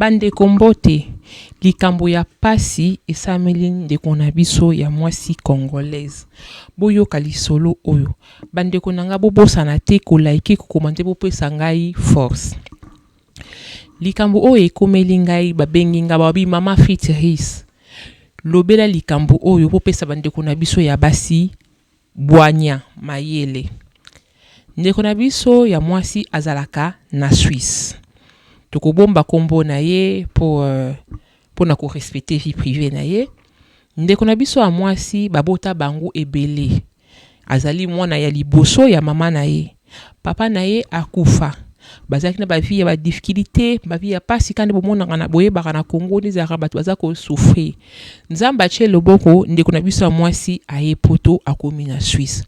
Bande kombote likambo ya pasi esameli ndeko na biso ya mwasi congolaise. Boyoka lisolo oyo. Bandeko nanga bobosana te kolaiki kokomante bopesa ngai force. Likambo oyo ekomeli ngai babengi nga babi mama Fitris. Lobela likambo oyo bopesa bandeko na biso ya basi bwanya mayele. Ndeko na biso ya mwasi azalaka na Suisse. Tokobomba kombo na ye po na ko respecter vie privée na ye. Ndeko na biso ya mwasi babota bango ebele. Azali mwana ya liboso ya mama na ye. Papa na ye akufa. Bazaki na ba vie ya ba difficulté, ba vie ya pasi kandi bomona na boye baka na Congo ni za rabat baza ko souffrir. Nzamba che loboko ndeko na biso ya mwasi aye poto akomi na Suisse.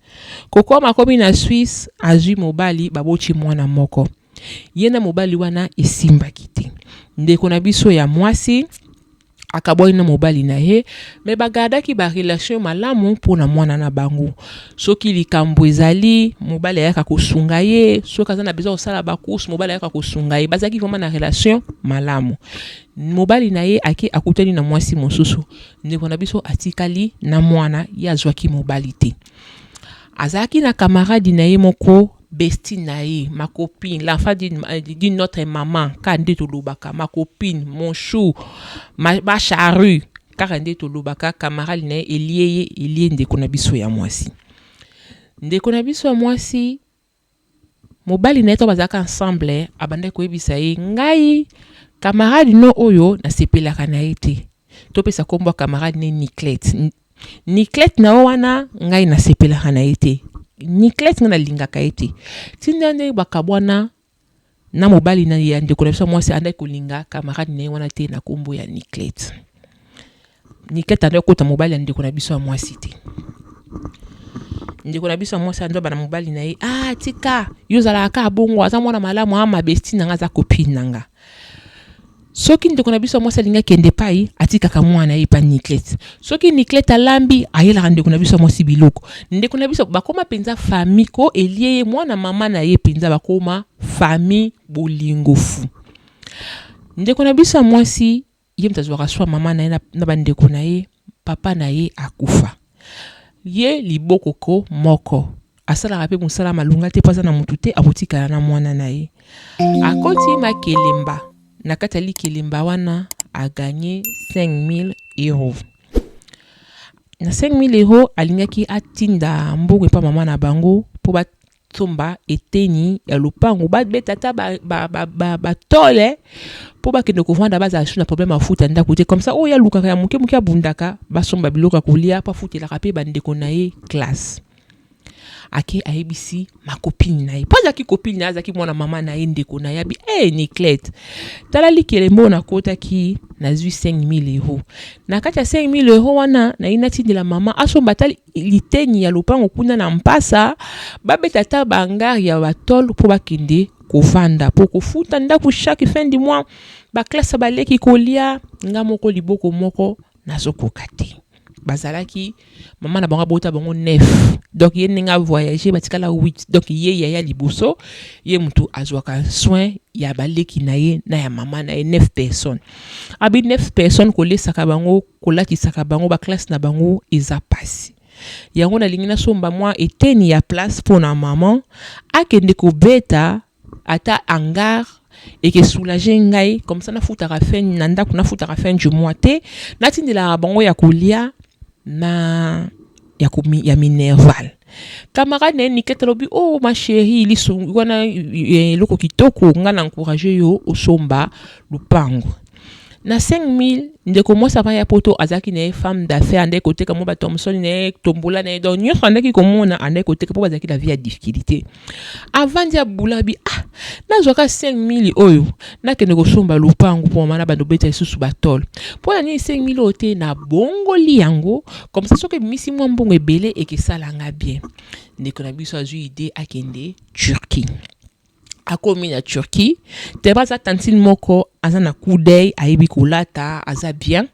Koko makomi na Suisse azui mobali baboti mwana moko. Yena mobali wana esimba kite. Ndeko na biso ya mwasi akaboyi na mobali na ye me bagadaki ba relation malamu pona mwana na bango. Soki likambo ezali mobali ayaka kosunga ye, soki aza na besoin osala ba course mobali ayaka kosunga ye, bazaki vraiment na relation malamu. Mobali na ye ake akutani na mwasi mosusu. Ndeko na biso atikali na mwana ya azwaki mobali te. Azaki na camarade na ye moko bestie na ye, ma copine, l'enfant d'une notre maman, kande to lobaka, ma copine, mon chou, ma charrue, kande to lobaka, camarade na ye, elie ndeko na biso ya mwasi. Ndeko na biso ya mwasi, mobali na ye to bazaka ensemble, abande koyebisa ye, ngai, camarade no oyo, na sepelaka na ye te. To pesa kombo camarade ne Niclette. Niclette na wana, ngai na sepelaka na ye te. Niclette na lingaka ete. Tindande bakabwana na mobali na ya ndeko na biso mwasi andai kolinga camarade na wana te na kombo ya Niclette. Niclette andai kota mobali ya ndeko na biso mwasi te. Ndeko na biso mwasi andai bana mobali na ye, tika yozala ka bongo aza mwana malamu ama besti nanga za copine nanga. Soki ndeko na biso mwasi alinga kende pai atika ka mwana ye pa Niclette. Soki Niclette alambi ayela ndeko na biso mwasi biloko. Ndeko na biso bakoma penza famille ko elie mwana mama na ye penza bakoma famille bolingofu. Ndeko na biso mwasi ye mtazwaka swa mama na ye na bandeko na ye, papa na ye akufa. Ye liboko ko moko. Asala rape musala malunga te paza na mutu te abotika na mwana na ye. Akoti makelemba. Na katali kelemba wana a gagné 5 000 €. Na 5 000 € alingaki atinda mbogo pa mama na bango po batomba eteni ya lupango betata ba tole po bakende kovanda baza na problème afuta ndako te comme ça oya lukaka ya muke abundaka basomba biloka kolia pa futela kape bandeko na ye classe. Ake aibisi ma copine na ye. Pas aki copine na azaki mwana mama na ye ndeko na yabi. Niclette. Tala likelembo na kota ki na zui 5 000 €. Na kati ya 5 000 € wana na inati de la mama asomba tali liteni ya lopango kuna na mpasa babeta ta bangari ya batol po bakende kovanda po kofuta ndako chaque fin du mois ba classe baleki kolia nga moko liboko moko nazokoka te. Bazalaki maman na bango bota bango 9 donc ye ninga voyager batikala 8 donc ye ya liboso ye mutu azwaka soin ya baleki na ye na ya maman na ye 9 personnes abi 9 personnes ko lesaka bango ko latisaka bango ba classe na bango eza pasi yango na lingina somba moi eteni ya place pour na maman akende ko beta ata hangar et que soulager ngai comme ça na futaka fin na ndako na futaka fin du mois te na tindela bango ya kolia na ya minerval. Camarade na Niclette lobi ma chérie liso wana loko kitoko nga na encourager yo osomba lupango. Na 5 000 ndeko mwasa pa ya poto azaki na femme d'affaires ande côté comme ba Thomson ne tombola na don nyo andaki komona ande côté po bazaki la vie ya difficulté. Avant dia bulabi na zoka 5 000 oyo na kende ko somba lupango po mana ba dobeta isusu batol. Po na ni 5 000 ote na bongo liango comme ça soki misi mwa mbongo ebele et que ça langa bien. Ndeko na biso azu idée akende Turquie. Akomi na Turquie, te baza tantine moko aza na coup d'œil aibi kolata aza bien,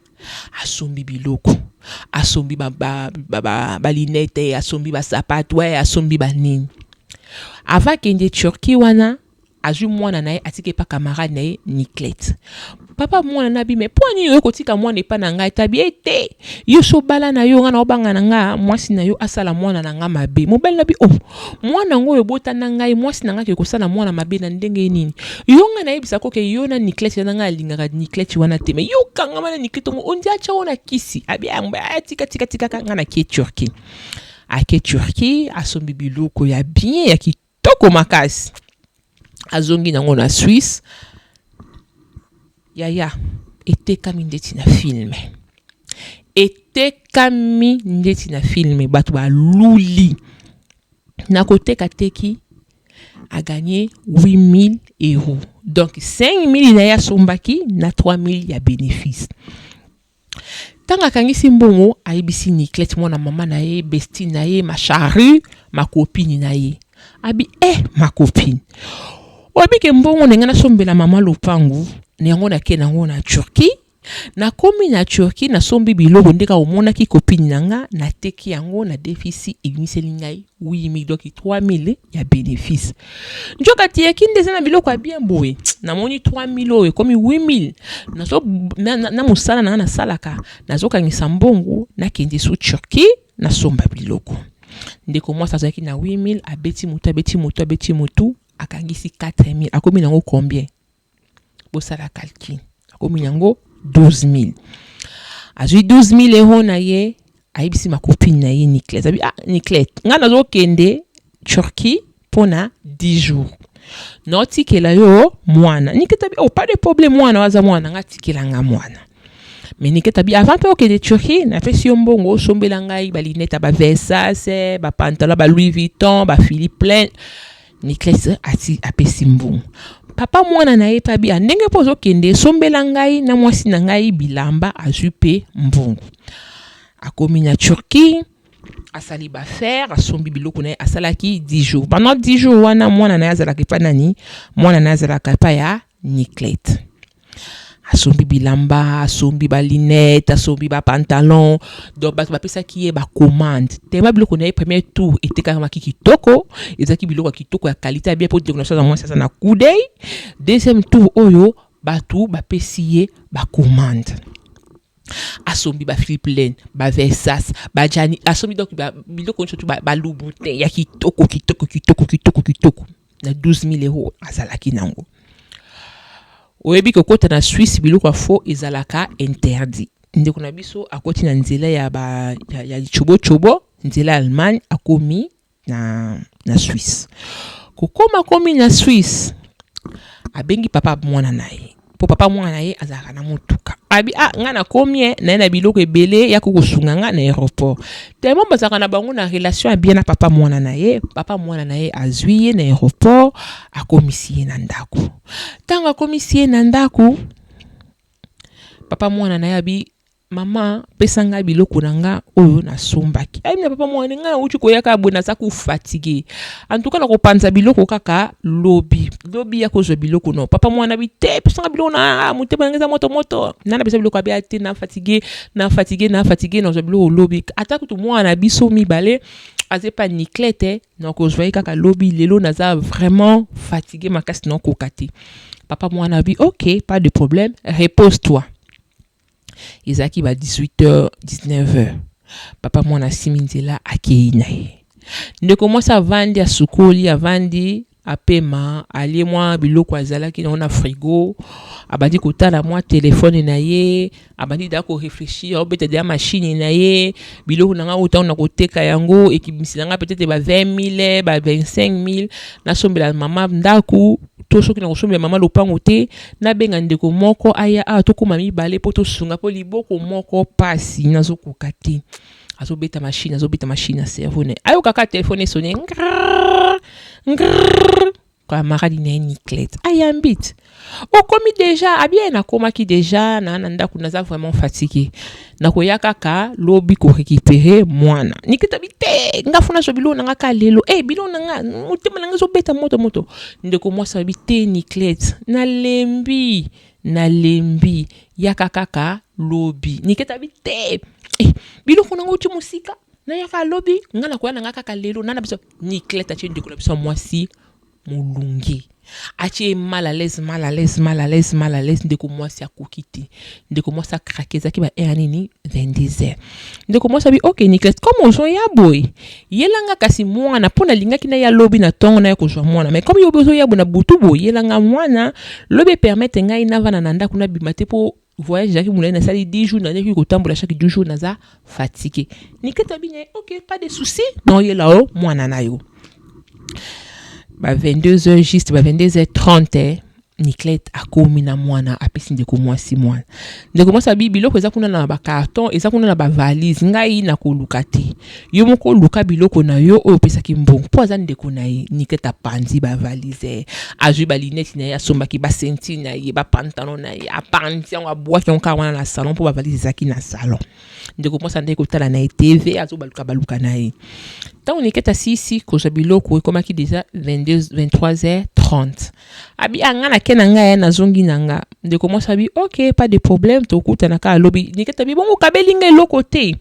asombi biloko, asombi ba linete, asombi ba sapato, asombi ba nini. Avant kende Turquie wana, azu mwana na ye atike pa camarade na ye Niclette. papa mwana nabi mais poni yo kotika mwana epa na ngai tabi ete yo so bala na yo nga na obanga na nga mwasi na yo asala mwana na nga mabe mobali nabi mwana ngo yo bota na ngai mwasi na nga ke kosala mwana mabe na ndenge nini yo nga na yebisa ko ke yo na Niclette na nga lingaka Niclette wana te mais yo kanga mana Niclette ngo ondia cha ona kisi abi amba tika kanga na ke Turquie ake Turquie asombi biloko ya bien ya kitoko makasi azongi nango na Suisse yaya etekami ndeti na filme bato baluli na koteka teki a gagné 8 000 €. Donc 5 000 na ya sombaki na 3 000 ya bénéfice. Tanga kangisi mbongo aibisi Niclette mwana mama na ye besti na ye ma charrue ma copine na ye. Abi ma copine. Obi ke mbongo ngana sombela mama lopangu nengo na ke nango na Turquie. Na komi na Turquie na sombi biloko ndeka omona ki copine nanga na teki yango na déficit ebimiseli ngai 8 000 donc 3 000 ya bénéfice. Njoka tieki ndeza na biloko bien boye na moni 3 000 € komi 8 000 na musala na salaka nazoka ngisa mbongo na kende su Turquie na somba biloko. Ndeko moi sazaki na 8 000 abeti mutu akangisi 4 000 akomi nango combien? Bosala calcul. Akomi nango 12 000. Azui 12 000 € na ye aibisi ma copine na ye Niclette. Abi Niclette nga nazo kende Turquie pona 10 jours. No tikela yo mwana. Niclette abi pas de problème mwana waza mwana nga tikela nga mwana. Mais Niclette abi avant pe okende Turquie na pesi yo mbongo sombela ngai ba lineta ba Versace ba pantalon ba Louis Vuitton ba Philippe Plein. Niclette ati apesi mbongo. Papa mwana na ye tabi ndenge pozo kende sombela ngai na mwasi na ngai bilamba azupe mbongo. Akomi na Turquie asali ba faire asombi biloko na asalaki 10 jours. Pendant 10 jours wana mwana na ye azalaki pa nani? Mwana na ye azalaka pa ya Niclette. Asombi bilamba, asombi ba linette, asombi ba pantalon, donc ba pesa ki ye ba commande. Tema biloko na ye premier tour eteka maki kitoko, ezaki biloko kitoko ya qualité bien pour décoration za moi ça na coup d'œil. Deuxième tour oyo batu ba pesi ye ba commande. Asombi ba Philippe Plein, ba Versace, ba Gianni, asombi donc ba biloko surtout ba Louboutin ya kitoko na 12 000 € azalaki nango. Oyebi ko kota na Suisse biloko fo ezalaka interdit. Ndeko na biso akoti na nzela ya chobo nzela Allemagne akomi na Suisse. Komi na Suisse abengi papa mwana na ye. Po papa mwana na ye azalaka na motuka. Abi nga na komi na biloko ebele ya kosunga nga na aéroport. Tellement bazaka na bango na relation bien na papa mwana na ye azwi ye na aéroport akomisi ye na ndako. Tanga komisi ye na ndako papa mwana na ye abi mama pesa nga biloko na nga oyo na sombaki. Ai na papa mwana nga na uchi koyaka abona za ku fatigué. En tout cas na kopanza biloko kaka lobby ya kozo biloko no. Papa mwana bi te pesa nga biloko na mutema ngeza moto. Nana pesa biloko abi ate na fatigué na zo biloko lobby. Ata kutu mwana biso mibale azepa Niclette na kozwa kaka lobby lelo naza vraiment fatigué makasi na kokati. Papa mwana bi OK, pas de problème, repose-toi. Izaki ba 18h 19h. Papa mwana siminzela akeina ye. Ndeko moi sa vandi asukoli avandi apema ali mwa biloko azalaki na frigo abandi kotala mwa téléphone na ye abandi da ko réfléchir obete de machine na ye biloko na nga uta na koteka yango ekibimisi nga peut-être ba 20 000 ba 25 000 na sombela mama ndaku to soki na kosombela mama lopango te na benga ndeko moko aya to koma mibale po to sunga po liboko moko pasi nazokoka te azobeta machine cerveau ne ayo kaka téléphone sonné kwa maradi na Niclette ayambit okomi déjà abien na komaki déjà na ndako naza vraiment fatigué na koya kaka lobi ko récupérer mwana Niclette abite ngafuna so bilo nanga ka lelo bilo nanga mutema nanga zo beta moto ndeko moi sa bite Niclette na lembi yaka kaka lobi Niclette abite bilo funa nguti musika na yaka lobi ngana kwa nanga kaka lelo nana biso Niclette achi ndeko na biso mwasi mulungi. Atie mal à l'aise, ndeko mwasi akokite. Ndeko mwasi akrake zaki ba nini 22h. Ndeko mwasi abi OK Niclette, comme ozo ya boy. Yelanga kasi mwana pona linga kina ya lobi na tongo na yakozwa mwana. Mais comme yobozo ya bona butu boy, yelanga mwana lobi permettre ngai na vana nanda kuna bimate po voyage jaki moulin na sali 10 jours na neki kotambola chaque 2 jours naza fatigué. Niclette abine OK, pas de souci. Non yela o mwana na yo. 22h juste 22h30 Niclette akomi na mwana apesi ndeko mwasi mwana. Ndeko mwasi abi biloko eza kuna na ba carton, eza kuna na ba valise ngai na koluka te. Yo moko luka biloko na yo oyo pesaki mbongo. Po aza ndeko na ye Niclette apandi ba valise. Azui ba lunette na ye asombaki ba ceinture na ye ba pantalon na ye apandi yango abwaki yango wana na salon po ba valise ezaki na salon. Ndeko mwasi ndeko tala na TV azo baluka na ye. Tant Niclette asisi kozwa biloko ekomaki déjà 23h30. Abi anga na kenanga ya na zongi nanga. Ndeko mwasi abi OK, pas de problème, tokutana ka lobi. Niclette abi bongo kabelinga eloko te.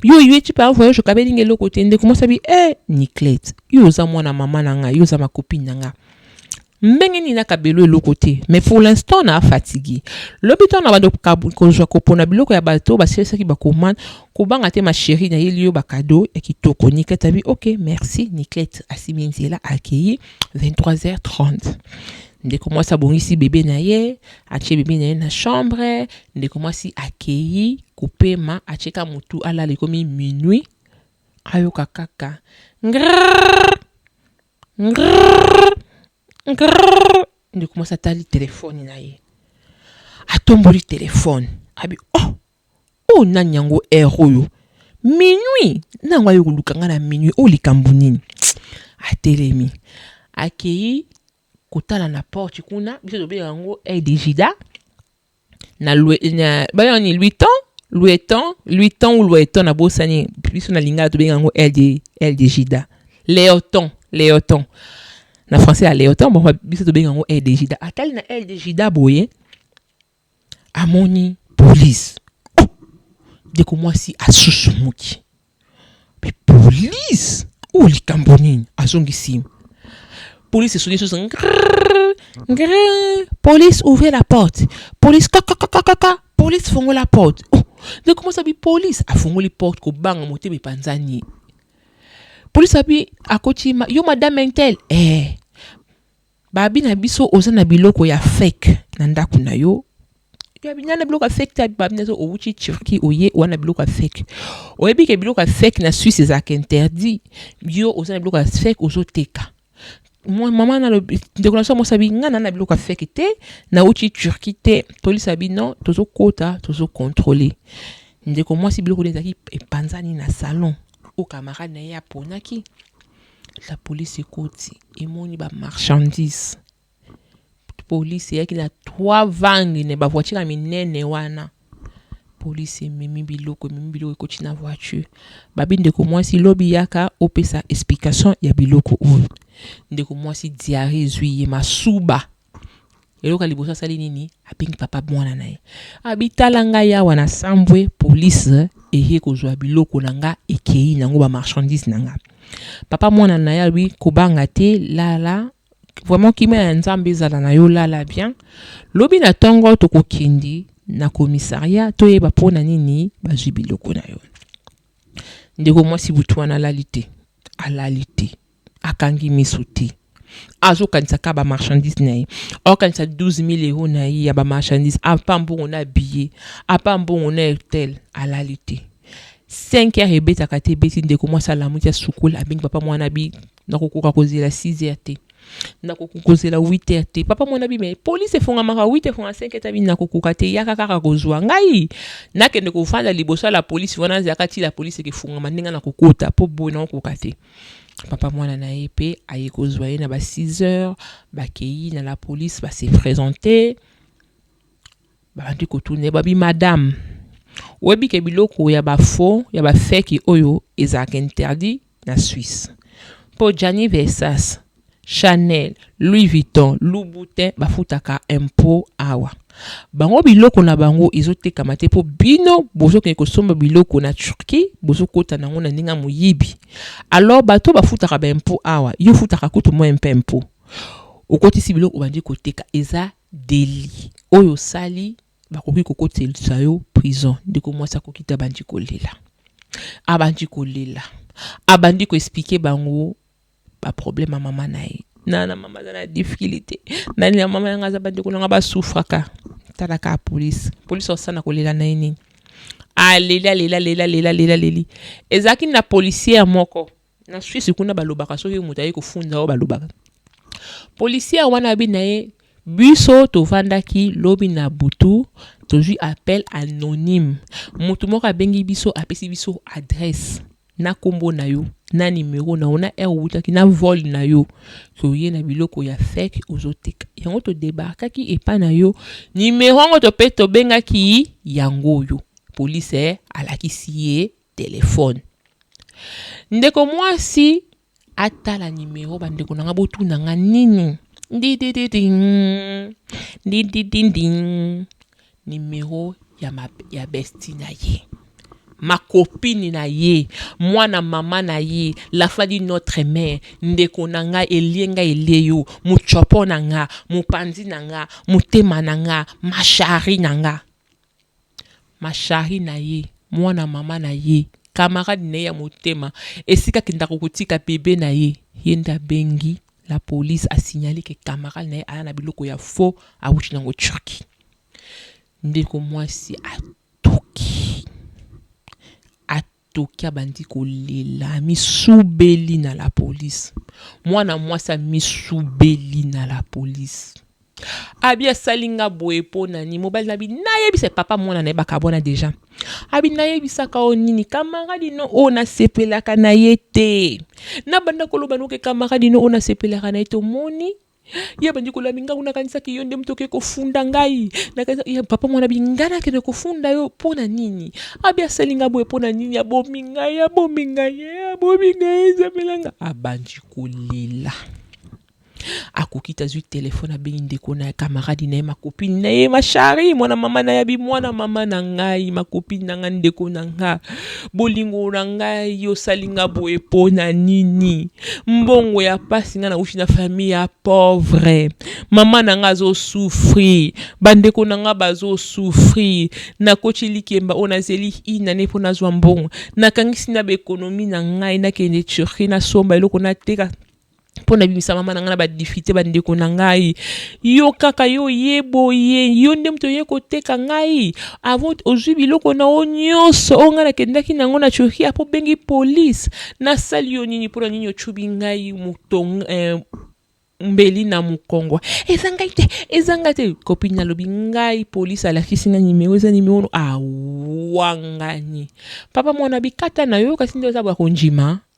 Yo tu peux envoyer je kabelinga eloko te. Ndeko mwasi abi Niclette, yo za mwana mama nanga, yo za ma copine nanga. Mbenge ni na kabelo eloko te, mais pour l'instant na fatigué. L'hôpital na bado kozwa kopona biloko ya bato ba sesa ki ba commande ko banga te ma chérie na yeli yo ba cadeau et ki toko. Niclette abi OK, merci. Niclette asiminzela accueilli 23h30. Ndeko mwasi abongisi bébé na ye, atie bébé na ye na chambre, ndeko mwasi accueilli kopema acheka mutu ala le komi minuit. Ayoka kaka. Ndeko mwasi atali telefone na ye. Atomboli telefone. Abi oh nani yango oyo. Minuit. Nango ayo kulukanga na minuit o likambo nini. Atelemi. Akei kotala na porte kuna biso tobe yango Dejida na bayani 8 ans ou Loueton na bosani biso na lingala tobe yango Dejida. Léoton. Na français à Léoton bon biso tobe yango Dejida. Atali na Dejida boye amoni police. Ndeko mwasi asusumuki. Mais police o likambo nini azongisi. Police sonne sur police ouvre la porte. Police police fongo la porte. De comment ça bi police a fongo la porte ko banga moté be panzani. Police abi akoti yo madame Intel babi na biso ozana biloko ya fake na ndako na yo. Ya binyana biloko fake ta babina zo owuchi Turquie oye wana biloko fake. Oyebi ke biloko fake na Suisse ezak interdit. Yo ozana biloko fake ozo teka. Maman na le déclaration mo sabi ngana na biloko fake te na uchi Turquie te police abi non tozo kota tozo contrôler ndeko mwasi biloko ezaki epanzani na salon au camarade na ya ponaki la police ekoti emoni ba marchandise police yaki na 3 vangi ne ba voiture minene wana police mimi biloko ekoti na voiture babi ndeko mwasi lobi yaka opesa explication ya biloko oyo ndeko mwasi diarrhée zuye masuba eloka liboso sali nini apengi papa mwana naye abitala nga ya wana sambwe police eye kozwa biloko nanga ekei nango ba marchandise nanga papa mwana naye lui kobanga te lala vraiment kima ya nzambe zala na yo lala bien lobi na tongo tokokindi na commissariat toyeba pona nini bazwi biloko na yo ndeko mwasi butwana alalité akangi miso te azokanisa ka ba marchandise na ye okanisa 12,000 € na ye ya ba marchandise apa mbongo na billet apa mbongo na hotel alalité 5h ebetaka te beti ndeko mwasi alamuti ya sukula abengi papa mwana bi nakokoka kozela 6h te nakokozela 8h te papa mwana bi mais police efongamaka 8h fonga 5h tabi nakokoka te yaka kaka kozwa ngai nakende kofanda liboso la police wana zakati la police ekefungama ndinga nakokota po boye nakokoka te papa mwana na ye pe aye kozwa ye na ba 6h bakei na la police ba se présenter ba ndi kotourner babi madame webi ke biloko ya ba faux ya ba fake oyo ezak interdit na Suisse po Gianni Versace Chanel, Louis Vuitton, Louboutin, bafutaka impôt awa. Bango biloko na bango izoteka mate po bino bozo ke kosomba biloko na Turquie, bozo kota nango na ninga muyibi. Alors bato bafutaka ba impôt awa, yo futaka kutu mo impôt. okotisi biloko obandi koteka eza délit oyo sali bakoki kokotelisa yo prison ndeko mwasi akokita bandi kolela abandi ko expliquer bango ba problème mama na ye nana mama na difficulté nani ya mama nga za bandi ko nga ba souffraka talaka police osana kolela na nini lela ezaki na policier moko na Suisse kuna balobaka soki mutaye kufunda o balobaka policier wana bi na ye biso tovandaki lobi na butu tozwi appel anonyme mutu moko abengi biso apesi biso adresse na kombo na yo na numéro na ona wutaki na vol na yo koye na biloko ya fake ozoteka yango to débarkaki epa na yo numéro ngo to pe to bengaki yango yo police alakisi ye téléphone ndeko mwasi atala numéro bandeko nanga botuna nga nini numéro ya bestie na ye ma copine na ye mwana mama na ye la fadi notre mère ndeko nanga elienga eleyo muchopo nanga mupanzi nanga mutema nanga mashari nanga mashari na ye mwana mama na ye camarade na ya mutema esika kindako kutika bébé na ye yenda bengi la police a signalé que camarade na ye ala na biloko ya faux a wuti nango Turquie ndeko mwasi atoki abandi kolela misubeli na la police mwana mwasi misubeli na la police abi asalinga boye po nani mobali na bi nayebisa papa mwana na bakabona déjà abi nayebisaka o nini camarade no ona sepelaka na ye te na banda koloba no ke camarade no ona sepelaka na ye to moni ya bandi kolaminga kuna kanisa ki yonde mtoke kofunda ngai na kanisa ya papa mwana bingana ke kofunda yo pona nini abi asalinga boye pona nini abominga zapelanga abandi kolela akokita zui telefone abengi ndeko na camarade na ye ma copine na ye ma chérie mwana mama na yabi mwana mama na ngai ma copine na nga ndeko na nga bolingo na ngai yo salinga boye pona nini mbongo ya pasi nga na ushi na famille ya pauvre mama na nga zo souffrir bandeko na nga bazo souffrir na kochi likemba ona zeli ina ne pona zwa mbongo na kangisi na be économie na ngai na kende Turquie na somba eloko na teka pona bimisa mama na nga na ba difficulté bandeko na ngai yo kaka yo yebo yo nde mto ye koteka ngai avant ozwi biloko na onyoso onga na kendaki nango na Turquie apo bengi police na sali yo nini pona nini ochubi ngai mutong mbeli na mukongwa ezanga te copine na lobi ngai police alakisi nga numéro eza numéro awangani papa mwana bikata na yo kasi ndio za ba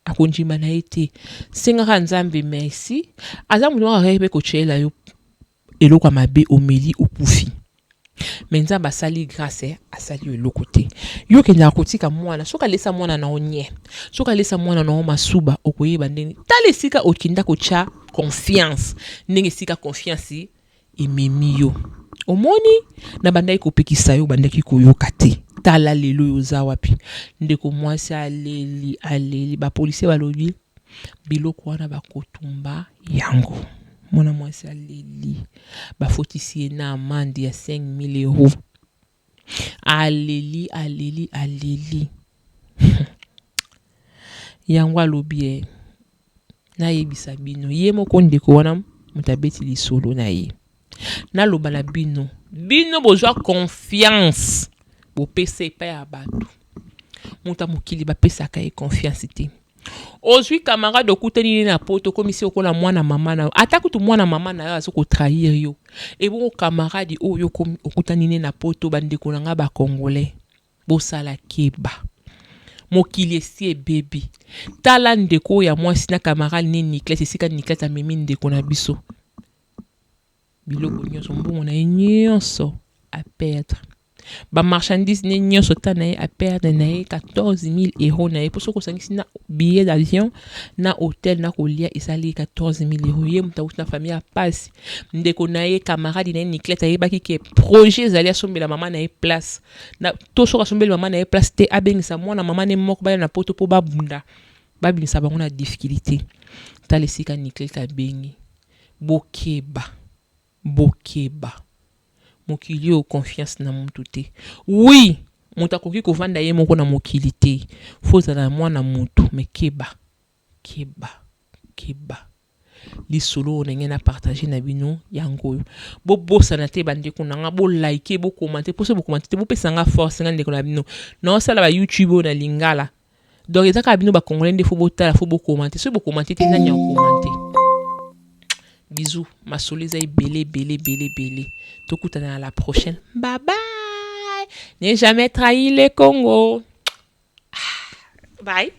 akonjima na ete senga nzambe merci azamu no arebe ko chela yo eloko mabe omeli okufi menza sali grâce asali eloko te yo kenda kotika mwana soka lesa mwana na onye soka lesa mwana na masuba okoyeba ndeni tale sika okinda kocha confiance ndenge sika confiance ememi yo omoni na bandai kopekisa yo bandaki koyoka te tala lelo yoza wapi ndeko mwasi aleli ba policier balobi biloko wana bakotumba yango mwana mwasi aleli bafotisi na amende ya 5,000 euros aleli yango alobi na yebisa bino ye moko ndeko wana mutabeti lisolo na ye na loba na bino bozwa confiance bo pesa epa ya bato muta mokili bapesaka ye confiance te ozwi camarade okutani na poto komisi okola mwana mama na ata kutu mwana mama na yo azoko trahir yo ebo camarade oyo okutani na poto bandeko na nga ba congolais bosala keba mokili esi ebebi tala ndeko ya mwasi na camarade ne Niklas esika Niklas amemi ndeko na biso biloko nyonso mbongo na ye nyonso a perdre ba marchandise ne nyonso ta na ye a perdre na ye 14,000 euros na ye poso kosangisi na billet d'avion na hôtel na kolia esali 14,000 euros ye mutauti na famille a pasi ndeko na ye camarade na ye Niklas ayebaki ke projet ezali asombela mama na ye place na to soka asombela mama na ye place te abengisa mwana mama ne moko baya na poto po babunda babimisa bango na difficulté tala esika Niklas abengi bokeba mokili o confiance na mutu te. Oui, mutu akoki kovanda ye moko na mokili te, fo ozala mwana mutu, me keba lisolo ndenge na partager na bino yango bobosana te bandeko nanga, bo like, bo commenter, po so bo commenter te bopesa nga force nga ndeko na bino na osala ba YouTube na lingala. Donc ezaka bino ba congolais nde fo botala, fo bo commenter, so bo commenter te nanya commenter. Bisous, ma soleza belé. Tokutana à la prochaine. Bye bye. N'ai jamais trahi le Congo. Bye.